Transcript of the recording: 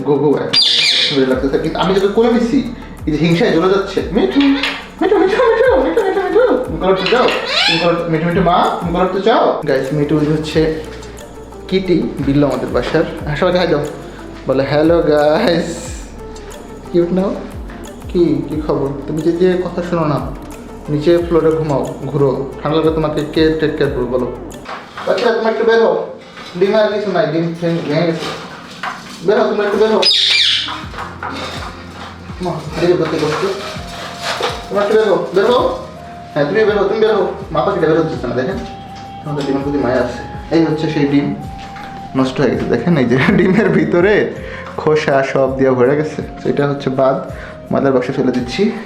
গো লাগতেছে, কিন্তু আমি তোকে কোলে নিচ্ছি, এই যে হিংসায় জ্বলে যাচ্ছে। মিঠু মিঠু মিঠু মিঠু মিঠু মিঠু মিঠু তুমি করতে চাও, মিঠু মিঠু মা তুমি করতে চাও। গাইস মিঠু হচ্ছে কিটি, বিল্লু আমাদের বাসার। সবাইকে হাই দাও, বলে হ্যালো গাইস। কিউট নাও। কি কি খবর? তুমি যে কথা শোনো না, নিচে ফ্লোরে ঘুমাও, ঘুরো, ঠান্ডা লাগবে তোমাকে কে টেক কেয়ার করবো বলো? আচ্ছা তুমি একটু বেরো, ডিম আর কিছু নাই, ডিম ভেঙে গেছে। বেরো তুমি একটু বেরো, দেরি করতে করতে তোমার একটু বেরো, বেরো। হ্যাঁ তুমি বেরো, তুমি বেরো। মা পাখিটা বেরো হচ্ছে না, দেখেন আমাদের ডিমের প্রতি মায়া আছে। এই হচ্ছে সেই ডিম, নষ্ট হয়ে গেছে দেখেন, এই যে ডিমের ভিতরে খোসা সব দিয়ে ভরে গেছে। তো এটা হচ্ছে বাদ, মাদার বাক্সে ফেলে দিচ্ছি।